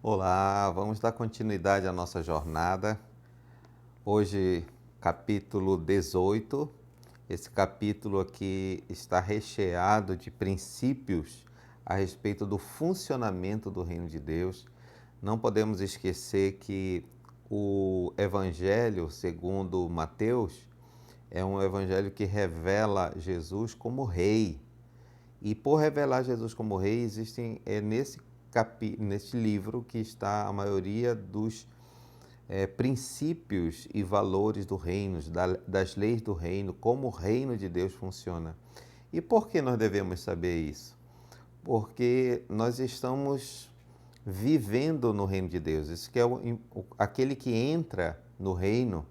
Olá, vamos dar continuidade à nossa jornada. Hoje, capítulo 18. Esse capítulo aqui está recheado de princípios a respeito do funcionamento do reino de Deus. Não podemos esquecer que o Evangelho segundo Mateus é um evangelho que revela Jesus como rei. E por revelar Jesus como rei, existem nesse livro que está a maioria dos princípios e valores do reino, das leis do reino, como o reino de Deus funciona. E por que nós devemos saber isso? Porque nós estamos vivendo no reino de Deus. Isso que é aquele que entra no reino,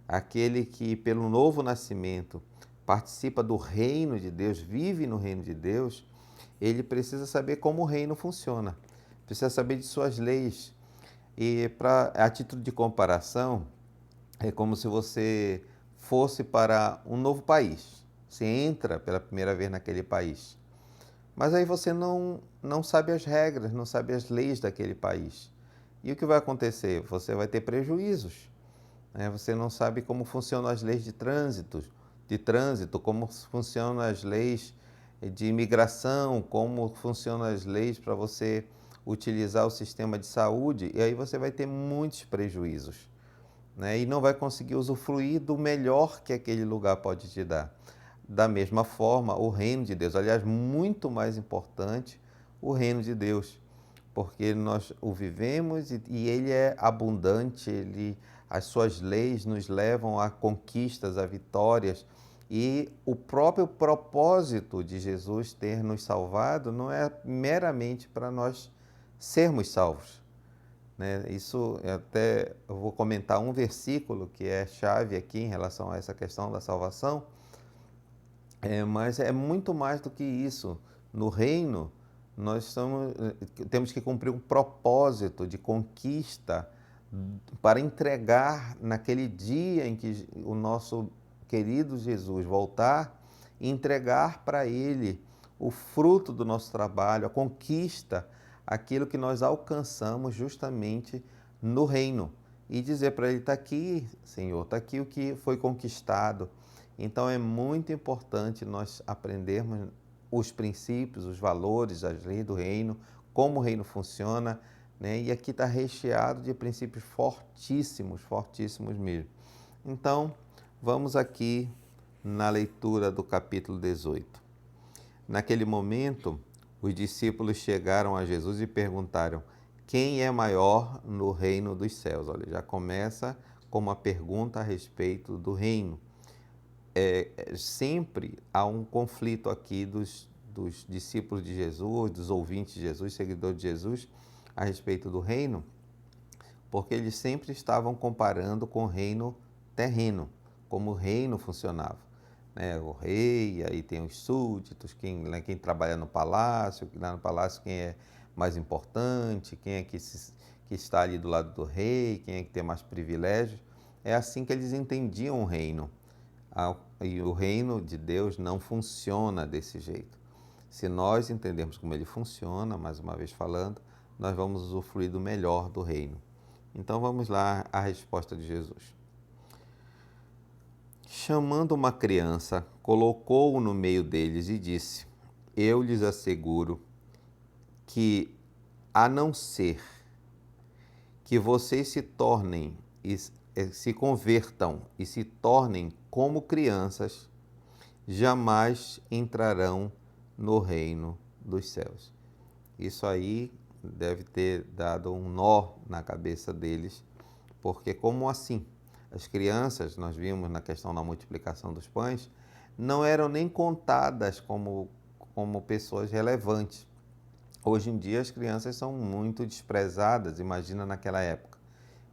aquele que pelo novo nascimento participa do reino de Deus, vive no reino de Deus, ele precisa saber como o reino funciona, precisa saber de suas leis. E a título de comparação, é como se você fosse para um novo país. Você entra pela primeira vez naquele país, mas aí você não sabe as regras, não sabe as leis daquele país. E o que vai acontecer? Você vai ter prejuízos, né? Você não sabe como funcionam as leis de trânsito, como funcionam as leis de imigração, como funcionam as leis para você utilizar o sistema de saúde, e aí você vai ter muitos prejuízos, né? E não vai conseguir usufruir do melhor que aquele lugar pode te dar. Da mesma forma, o reino de Deus, aliás, muito mais importante, o reino de Deus, porque nós o vivemos e ele é abundante, as suas leis nos levam a conquistas, a vitórias, e o próprio propósito de Jesus ter nos salvado não é meramente para nós sermos salvos, né? Isso eu vou comentar um versículo que é chave aqui em relação a essa questão da salvação, mas é muito mais do que isso. No reino, temos que cumprir um propósito de conquista para entregar naquele dia em que o nosso querido Jesus voltar, e entregar para Ele o fruto do nosso trabalho, a conquista, aquilo que nós alcançamos justamente no reino. E dizer para Ele: está aqui, Senhor, está aqui o que foi conquistado. Então é muito importante nós aprendermos os princípios, os valores, as leis do reino, como o reino funciona, né? E aqui está recheado de princípios fortíssimos, fortíssimos mesmo. Então, vamos aqui na leitura do capítulo 18. Naquele momento, os discípulos chegaram a Jesus e perguntaram: quem é maior no reino dos céus? Olha, já começa com uma pergunta a respeito do reino. Sempre há um conflito aqui dos discípulos de Jesus, dos ouvintes de Jesus, seguidores de Jesus, a respeito do reino, porque eles sempre estavam comparando com o reino terreno, como o reino funcionava, né? O rei, aí tem os súditos, quem trabalha no palácio, lá no palácio quem é mais importante, quem é que está ali do lado do rei, quem é que tem mais privilégios. É assim que eles entendiam o reino. E o reino de Deus não funciona desse jeito. Se nós entendermos como ele funciona, mais uma vez falando, nós vamos usufruir do melhor do reino. Então vamos lá à resposta de Jesus. Chamando uma criança, colocou-o no meio deles e disse: eu lhes asseguro que, a não ser que vocês se convertam e se tornem como crianças, jamais entrarão no reino dos céus. Isso aí deve ter dado um nó na cabeça deles, porque como assim? As crianças, nós vimos na questão da multiplicação dos pães, não eram nem contadas como pessoas relevantes. Hoje em dia as crianças são muito desprezadas, imagina naquela época.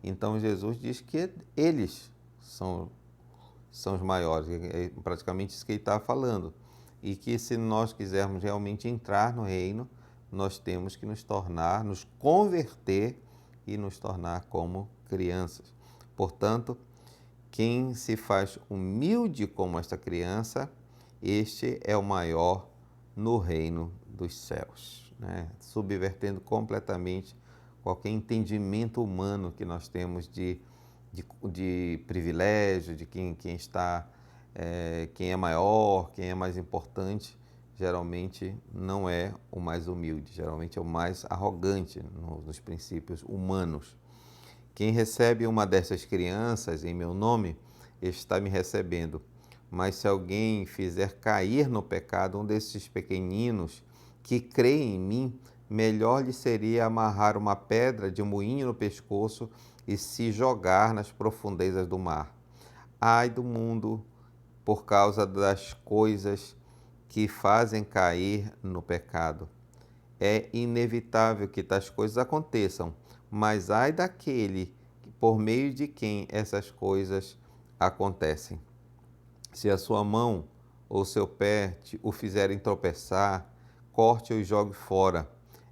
Então Jesus diz que eles são os maiores, é praticamente isso que ele está falando. E que se nós quisermos realmente entrar no reino, nós temos que nos converter e nos tornar como crianças. Portanto, quem se faz humilde como esta criança, este é o maior no reino dos céus, né? Subvertendo completamente qualquer entendimento humano que nós temos de privilégio, de quem está, quem é maior, quem é mais importante, geralmente não é o mais humilde, geralmente é o mais arrogante nos princípios humanos. Quem recebe uma dessas crianças em meu nome, está me recebendo. Mas se alguém fizer cair no pecado um desses pequeninos que creem em mim, melhor lhe seria amarrar uma pedra de moinho no pescoço e se jogar nas profundezas do mar. Ai do mundo por causa das coisas que fazem cair no pecado. É inevitável que tais coisas aconteçam, mas ai daquele por meio de quem essas coisas acontecem. Se a sua mão ou seu pé o fizerem tropeçar, corte-o e jogue fora.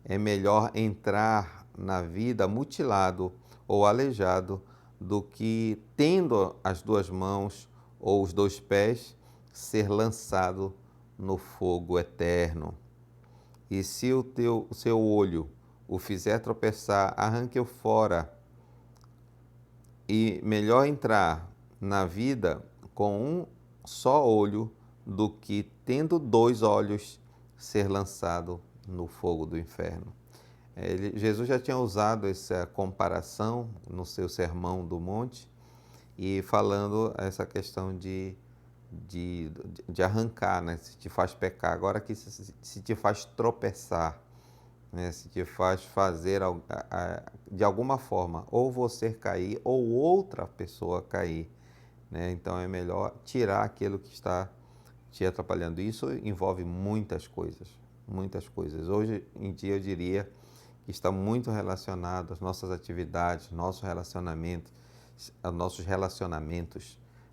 É melhor entrar na vida mutilado ou aleijado do que, tendo as duas mãos ou os dois pés, ser lançado no fogo eterno. E se o seu olho o fizer tropeçar, arranque-o fora. E melhor entrar na vida com um só olho do que, tendo dois olhos, ser lançado no fogo do inferno. Jesus já tinha usado essa comparação no seu Sermão do Monte e falando essa questão de arrancar, né? Se te faz pecar. Agora que se te faz tropeçar, né? Se te faz fazer de alguma forma ou você cair ou outra pessoa cair, né? Então é melhor tirar aquilo que está te atrapalhando. Isso envolve muitas coisas, muitas coisas. Hoje em dia eu diria que está muito relacionado às nossas atividades, nossos relacionamentos.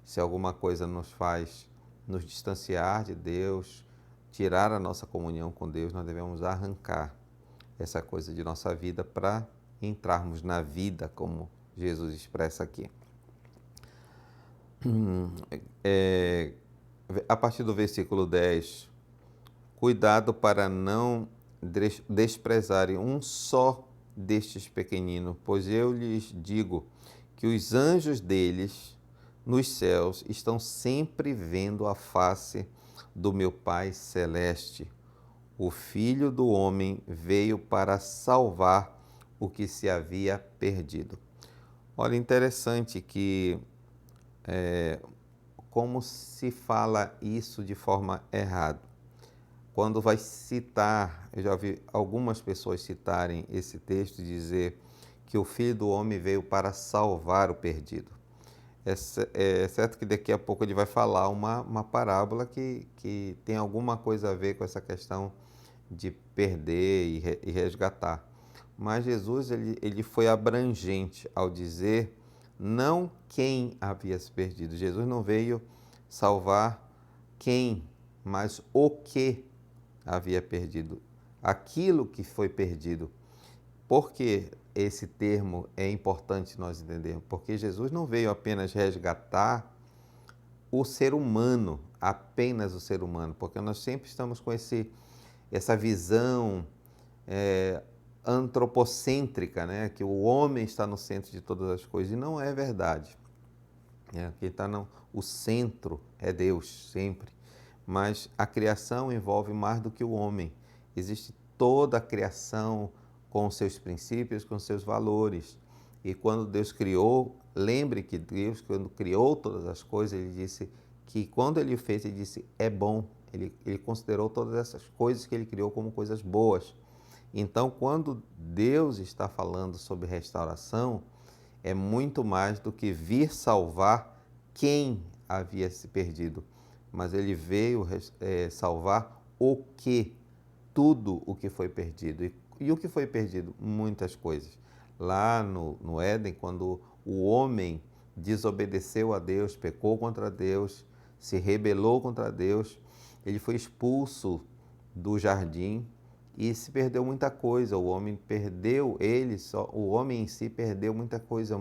Se alguma coisa nos faz nos distanciar de Deus, tirar a nossa comunhão com Deus, nós devemos arrancar essa coisa de nossa vida para entrarmos na vida, como Jesus expressa aqui. A partir do versículo 10, cuidado para não desprezarem um só destes pequeninos, pois eu lhes digo que os anjos deles nos céus estão sempre vendo a face do meu Pai Celeste. O Filho do Homem veio para salvar o que se havia perdido. Olha, interessante que como se fala isso de forma errada. Quando vai citar, eu já vi algumas pessoas citarem esse texto e dizer que o Filho do Homem veio para salvar o perdido. É certo que daqui a pouco ele vai falar uma parábola que tem alguma coisa a ver com essa questão de perder e resgatar. Mas Jesus ele foi abrangente ao dizer não quem havia se perdido. Jesus não veio salvar quem, mas o que havia perdido. Aquilo que foi perdido. Por que esse termo é importante nós entendermos? Porque Jesus não veio apenas resgatar o ser humano, apenas o ser humano, porque nós sempre estamos com essa visão antropocêntrica, né? Que o homem está no centro de todas as coisas, e não é verdade. Quem está o centro é Deus, sempre. Mas a criação envolve mais do que o homem. Existe toda a criação com seus princípios, com seus valores. E quando Deus criou, lembre que Deus, quando criou todas as coisas, Ele disse que quando Ele fez, Ele disse, é bom. Ele considerou todas essas coisas que Ele criou como coisas boas. Então, quando Deus está falando sobre restauração, é muito mais do que vir salvar quem havia se perdido, mas Ele veio salvar o que, tudo o que foi perdido. E o que foi perdido? Muitas coisas. Lá no Éden, quando o homem desobedeceu a Deus, pecou contra Deus, se rebelou contra Deus, ele foi expulso do jardim e se perdeu muita coisa. O homem perdeu, o homem em si perdeu muita coisa,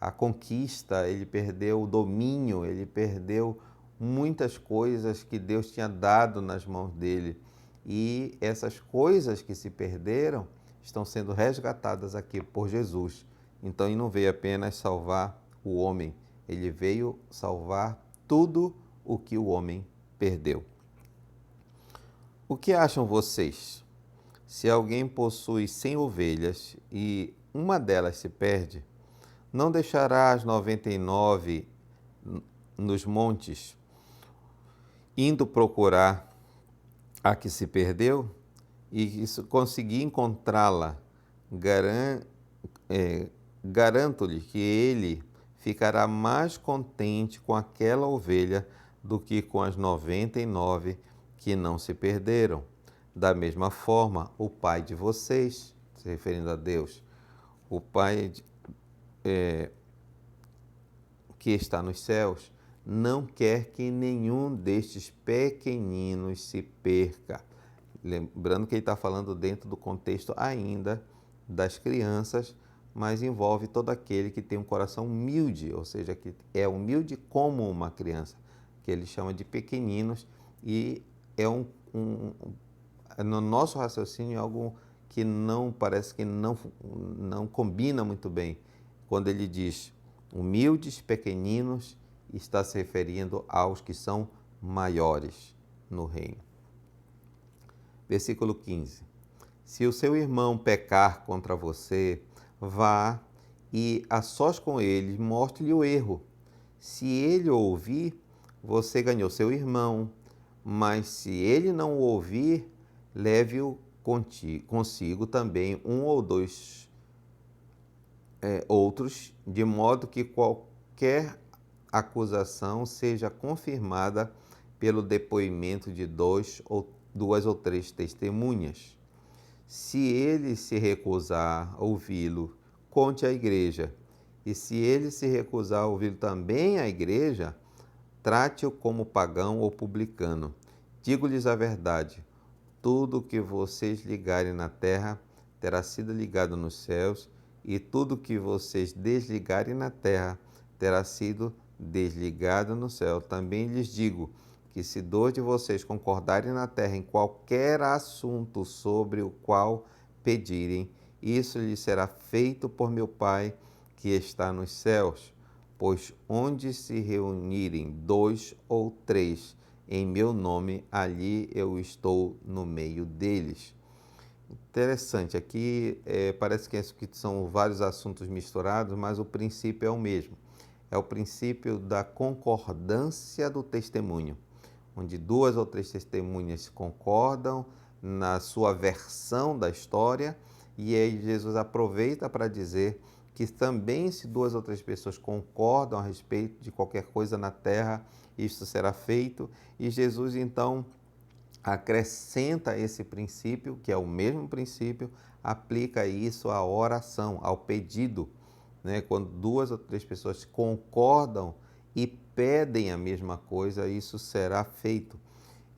a conquista, ele perdeu o domínio, ele perdeu muitas coisas que Deus tinha dado nas mãos dele. E essas coisas que se perderam estão sendo resgatadas aqui por Jesus. Então ele não veio apenas salvar o homem, ele veio salvar tudo o que o homem perdeu. O que acham vocês? Se alguém possui 100 ovelhas e uma delas se perde, não deixará as 99 nos montes, indo procurar a que se perdeu? E se conseguir encontrá-la, garanto-lhe que ele ficará mais contente com aquela ovelha do que com as 99 que não se perderam. Da mesma forma, o Pai de vocês, se referindo a Deus, o Pai que está nos céus, não quer que nenhum destes pequeninos se perca. Lembrando que ele está falando dentro do contexto ainda das crianças, mas envolve todo aquele que tem um coração humilde, ou seja, que é humilde como uma criança, que ele chama de pequeninos, e é no nosso raciocínio, é algo que não parece que não combina muito bem. Quando ele diz humildes, pequeninos, está se referindo aos que são maiores no reino. Versículo 15. Se o seu irmão pecar contra você, vá e a sós com ele, mostre-lhe o erro. Se ele o ouvir, você ganhou seu irmão, mas se ele não o ouvir, leve-o consigo também um ou dois outros, de modo que qualquer acusação seja confirmada pelo depoimento de duas ou três testemunhas. Se ele se recusar a ouvi-lo, conte à igreja. E se ele se recusar a ouvi-lo também à igreja, trate-o como pagão ou publicano. Digo-lhes a verdade: tudo o que vocês ligarem na terra terá sido ligado nos céus, e tudo o que vocês desligarem na terra terá sido desligado no céu. Também lhes digo que se dois de vocês concordarem na terra em qualquer assunto sobre o qual pedirem, isso lhes será feito por meu Pai que está nos céus. Pois onde se reunirem 2 ou 3 em meu nome, ali eu estou no meio deles. Interessante, aqui parece que são vários assuntos misturados, mas o princípio é o mesmo. É o princípio da concordância do testemunho, onde 2 ou 3 testemunhas concordam na sua versão da história, e aí Jesus aproveita para dizer que também se 2 ou 3 pessoas concordam a respeito de qualquer coisa na terra, isso será feito. E Jesus então acrescenta esse princípio, que é o mesmo princípio, aplica isso à oração, ao pedido, né? Quando 2 ou 3 pessoas concordam e pedem a mesma coisa, isso será feito.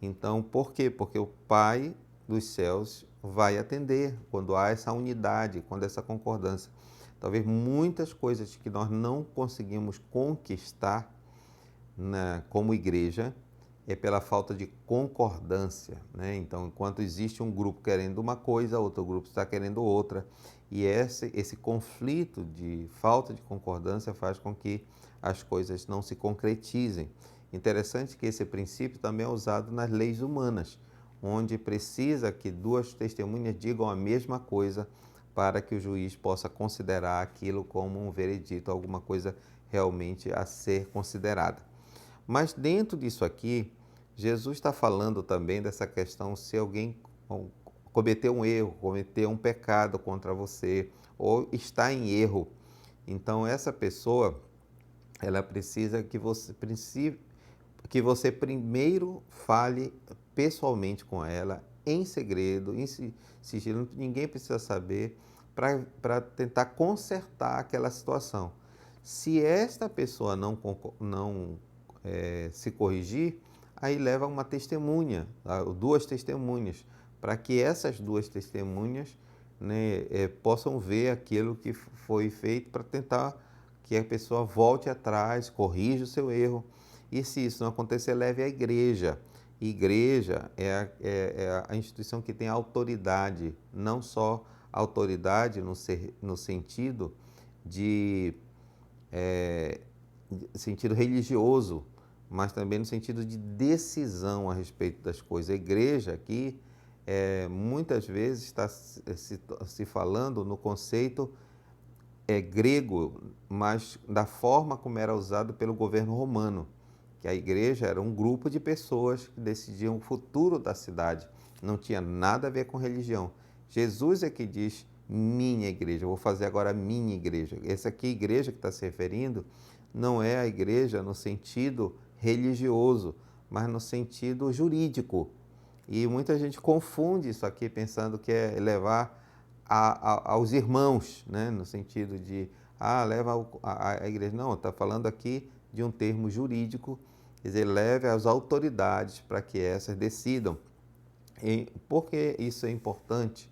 Então, por quê? Porque o Pai dos céus vai atender quando há essa unidade, quando há essa concordância. Talvez muitas coisas que nós não conseguimos conquistar como igreja é pela falta de concordância, né? Então, enquanto existe um grupo querendo uma coisa, outro grupo está querendo outra, e esse conflito de falta de concordância faz com que as coisas não se concretizem. Interessante que esse princípio também é usado nas leis humanas, onde precisa que 2 testemunhas digam a mesma coisa para que o juiz possa considerar aquilo como um veredito, alguma coisa realmente a ser considerada. Mas dentro disso aqui, Jesus está falando também dessa questão se alguém cometeu um erro, cometeu um pecado contra você, ou está em erro. Então essa pessoa, ela precisa que você primeiro fale pessoalmente com ela, em segredo, em sigilo, ninguém precisa saber, para tentar consertar aquela situação. Se esta pessoa não se corrigir, aí leva uma testemunha, 2 testemunhas, para que essas 2 testemunhas, né, possam ver aquilo que foi feito, para tentar que a pessoa volte atrás, corrija o seu erro. E se isso não acontecer, leve à igreja. Igreja é a instituição que tem autoridade, não só autoridade no sentido de sentido religioso, mas também no sentido de decisão a respeito das coisas. A igreja aqui, muitas vezes, está se falando no conceito grego, mas da forma como era usado pelo governo romano, que a igreja era um grupo de pessoas que decidiam o futuro da cidade, não tinha nada a ver com religião. Jesus é que diz minha igreja, eu vou fazer agora a minha igreja. Essa aqui, igreja que está se referindo, não é a igreja no sentido religioso, mas no sentido jurídico. E muita gente confunde isso aqui pensando que é levar aos irmãos, né? No sentido de, leva a igreja. Não, está falando aqui de um termo jurídico, quer dizer, leve as autoridades para que essas decidam. E por que isso é importante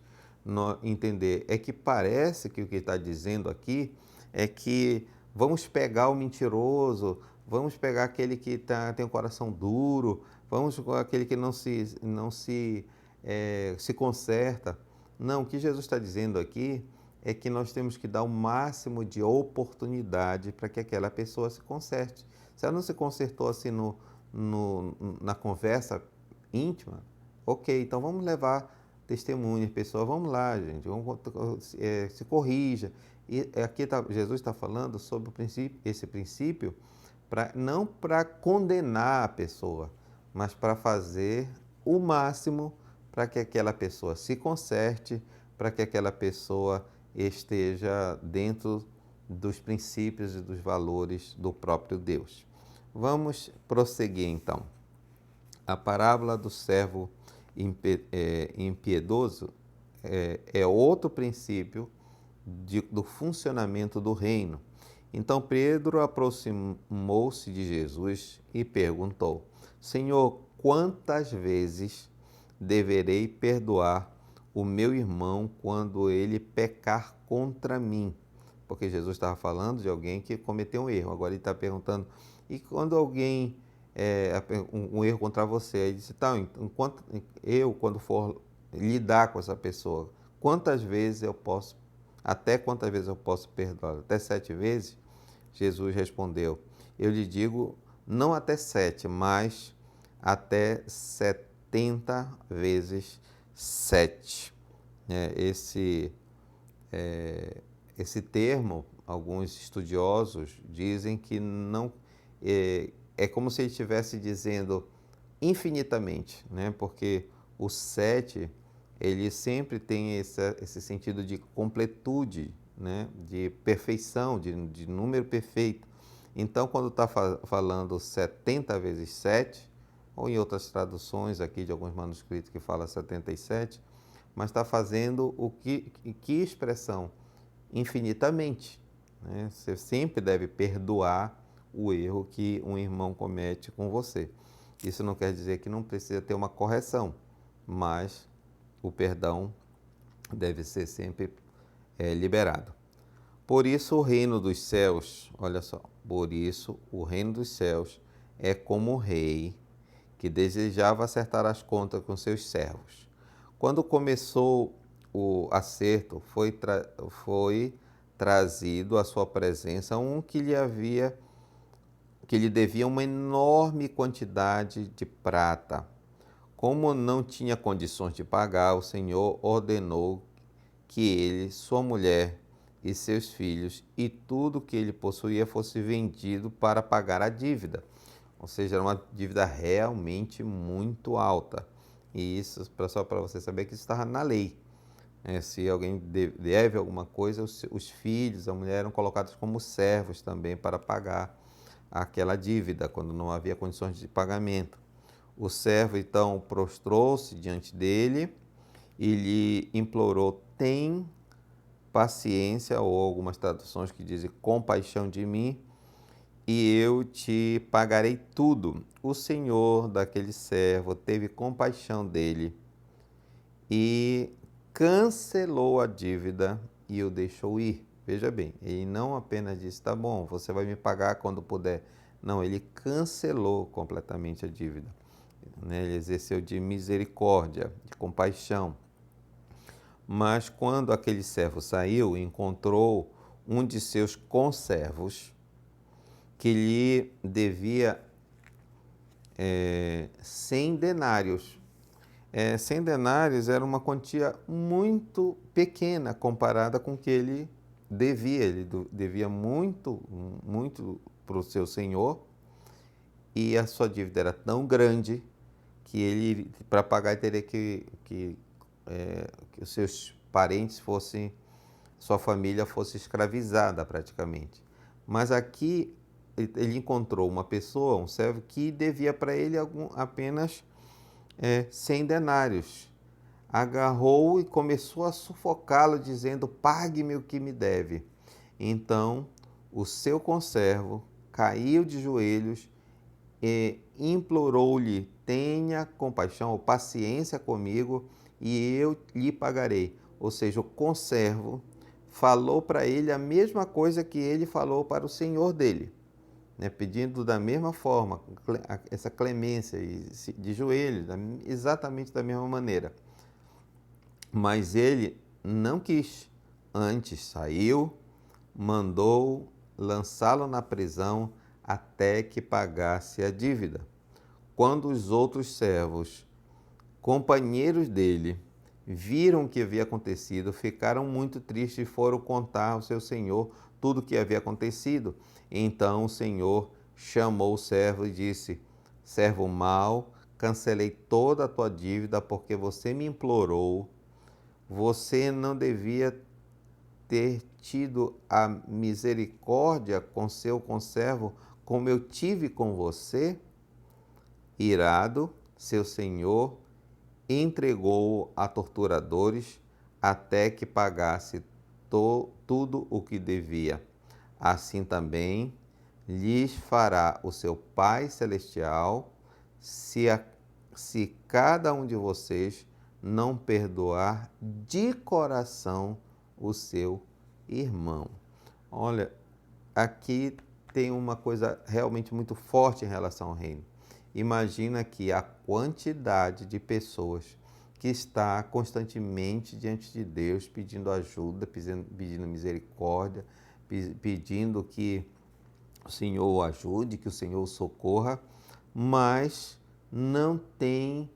entender? É que parece que o que está dizendo aqui é que vamos pegar o mentiroso, vamos pegar aquele que tem um coração duro, vamos pegar aquele que não se conserta. Não, o que Jesus está dizendo aqui é que nós temos que dar o máximo de oportunidade para que aquela pessoa se conserte. Se ela não se consertou assim na conversa íntima, ok, então vamos levar testemunhas, pessoas, vamos lá, gente, se corrija. E aqui Jesus está falando sobre esse princípio, não para condenar a pessoa, mas para fazer o máximo para que aquela pessoa se conserte, para que aquela pessoa esteja dentro dos princípios e dos valores do próprio Deus. Vamos prosseguir então. A parábola do servo impiedoso é outro princípio do funcionamento do reino. Então Pedro aproximou-se de Jesus e perguntou: Senhor, quantas vezes deverei perdoar o meu irmão quando ele pecar contra mim? Porque Jesus estava falando de alguém que cometeu um erro. Agora ele está perguntando: e quando alguém um erro contra você? Aí ele disse: tá, enquanto quando for lidar com essa pessoa, até quantas vezes eu posso perdoar? Até 7 vezes? Jesus respondeu: eu lhe digo, não até 7, mas até 70 vezes 7. Esse termo, alguns estudiosos dizem que não é como se ele estivesse dizendo infinitamente, né? Porque o 7 ele sempre tem esse sentido de completude, né? De perfeição, de número perfeito. Então, quando está falando 70 vezes 7, ou em outras traduções aqui de alguns manuscritos que fala 77, mas está fazendo que expressão? Infinitamente, né? Você sempre deve perdoar o erro que um irmão comete com você. Isso não quer dizer que não precisa ter uma correção, mas o perdão deve ser sempre liberado. Por isso o reino dos céus, olha só, por isso o reino dos céus é como o rei que desejava acertar as contas com seus servos. Quando começou o acerto, foi trazido à sua presença um que lhe devia uma enorme quantidade de prata. Como não tinha condições de pagar, o Senhor ordenou que ele, sua mulher e seus filhos e tudo que ele possuía fosse vendido para pagar a dívida. Ou seja, era uma dívida realmente muito alta. E isso, só para você saber que isso estava na lei. Se alguém deve alguma coisa, os filhos, a mulher eram colocados como servos também para pagar aquela dívida, quando não havia condições de pagamento. O servo então prostrou-se diante dele e lhe implorou: tem paciência, ou algumas traduções que dizem compaixão de mim, e eu te pagarei tudo. O senhor daquele servo teve compaixão dele e cancelou a dívida e o deixou ir. Veja bem, ele não apenas disse: tá bom, você vai me pagar quando puder. Não, ele cancelou completamente a dívida. Ele exerceu de misericórdia, de compaixão. Mas quando aquele servo saiu, encontrou um de seus conservos que lhe devia 100 denários. 100 denários era uma quantia muito pequena comparada com o que ele devia. Ele devia muito, muito para o seu senhor, e a sua dívida era tão grande que ele, para pagar, teria que os seus parentes fossem, sua família fosse escravizada praticamente. Mas aqui ele encontrou uma pessoa, um servo, que devia para ele apenas 100 denários. Agarrou e começou a sufocá-lo, dizendo: pague-me o que me deve. Então o seu conservo caiu de joelhos e implorou-lhe: tenha compaixão ou paciência comigo e eu lhe pagarei. Ou seja, o conservo falou para ele a mesma coisa que ele falou para o senhor dele, né? Pedindo da mesma forma, essa clemência, de joelhos, exatamente da mesma maneira. Mas ele não quis. Antes saiu, mandou lançá-lo na prisão até que pagasse a dívida. Quando os outros servos, companheiros dele, viram o que havia acontecido, ficaram muito tristes e foram contar ao seu senhor tudo o que havia acontecido. Então o senhor chamou o servo e disse: servo mau, cancelei toda a tua dívida porque você me implorou. Você não devia ter tido a misericórdia com seu conservo como eu tive com você? Irado, seu senhor entregou-o a torturadores até que pagasse tudo o que devia. Assim também lhes fará o seu Pai Celestial se cada um de vocês não perdoar de coração o seu irmão. Olha, aqui tem uma coisa realmente muito forte em relação ao reino. Imagina que a quantidade de pessoas que está constantemente diante de Deus pedindo ajuda, pedindo misericórdia, pedindo que o Senhor o ajude, que o Senhor o socorra, mas não tem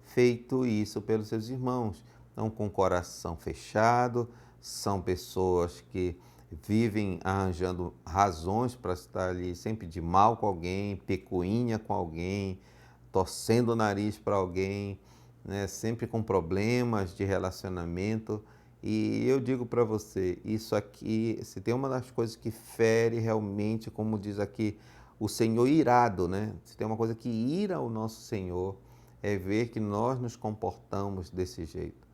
feito isso pelos seus irmãos. Estão com o coração fechado, são pessoas que vivem arranjando razões para estar ali sempre de mal com alguém, picuinha com alguém, torcendo o nariz para alguém, né? Sempre com problemas de relacionamento. E eu digo para você, isso aqui, se tem uma das coisas que fere realmente, como diz aqui, o Senhor irado, né? Se tem uma coisa que ira o nosso Senhor, é ver que nós nos comportamos desse jeito.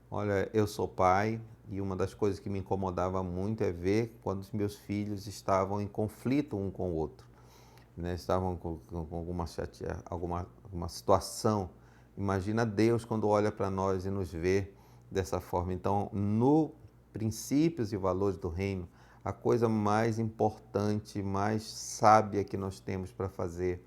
Olha, eu sou pai e uma das coisas que me incomodava muito é ver quando os meus filhos estavam em conflito um com o outro, né? Estavam com alguma situação. Imagina Deus quando olha para nós e nos vê dessa forma. Então, no princípios e valores do reino, a coisa mais importante, mais sábia que nós temos para fazer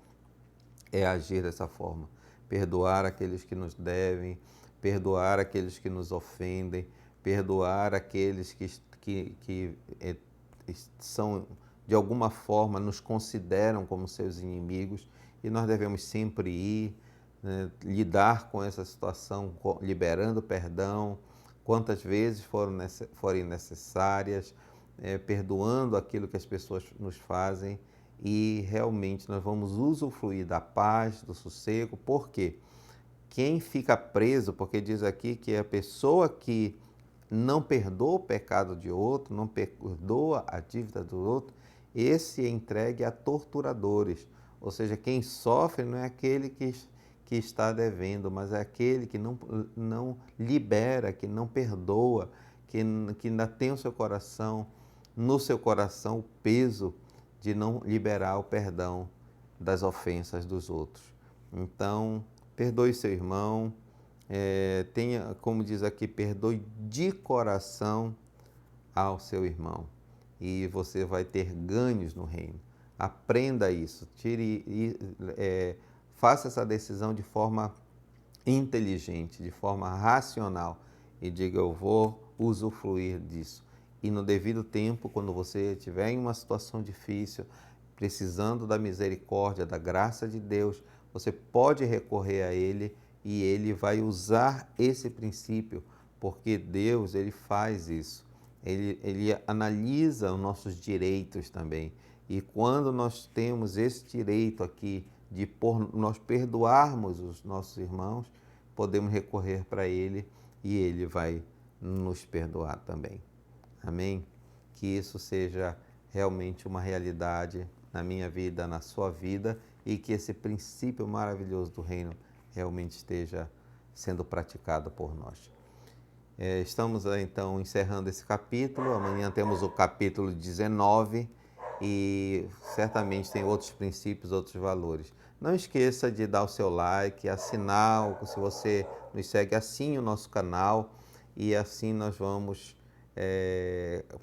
é agir dessa forma. Perdoar aqueles que nos devem, perdoar aqueles que nos ofendem, perdoar aqueles que são, de alguma forma, nos consideram como seus inimigos, e nós devemos sempre ir, né, lidar com essa situação, liberando perdão, quantas vezes forem necessárias, perdoando aquilo que as pessoas nos fazem, e realmente nós vamos usufruir da paz, do sossego. Por quê? Quem fica preso, porque diz aqui que a pessoa que não perdoa o pecado de outro, não perdoa a dívida do outro, esse é entregue a torturadores. Ou seja, quem sofre não é aquele que está devendo, mas é aquele que não libera, que não perdoa, que ainda tem no seu coração, o peso de não liberar o perdão das ofensas dos outros. Então, perdoe seu irmão, tenha, como diz aqui, perdoe de coração ao seu irmão, e você vai ter ganhos no reino. Aprenda isso, faça essa decisão de forma inteligente, de forma racional, e diga: eu vou usufruir disso. E no devido tempo, quando você estiver em uma situação difícil, precisando da misericórdia, da graça de Deus, você pode recorrer a Ele e Ele vai usar esse princípio, porque Deus, Ele faz isso. Ele analisa os nossos direitos também. E quando nós temos esse direito aqui de nós perdoarmos os nossos irmãos, podemos recorrer para Ele e Ele vai nos perdoar também. Amém? Que isso seja realmente uma realidade na minha vida, na sua vida, e que esse princípio maravilhoso do reino realmente esteja sendo praticado por nós. Estamos então encerrando esse capítulo. Amanhã temos o capítulo 19 e certamente tem outros princípios, outros valores. Não esqueça de dar o seu like, assinar, se você nos segue, assine o nosso canal e assim nós vamos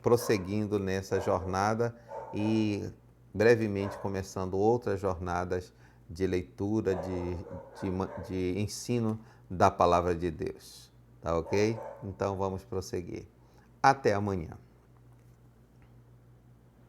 prosseguindo nessa jornada e brevemente começando outras jornadas de leitura, de ensino da Palavra de Deus. Tá ok? Então vamos prosseguir. Até amanhã.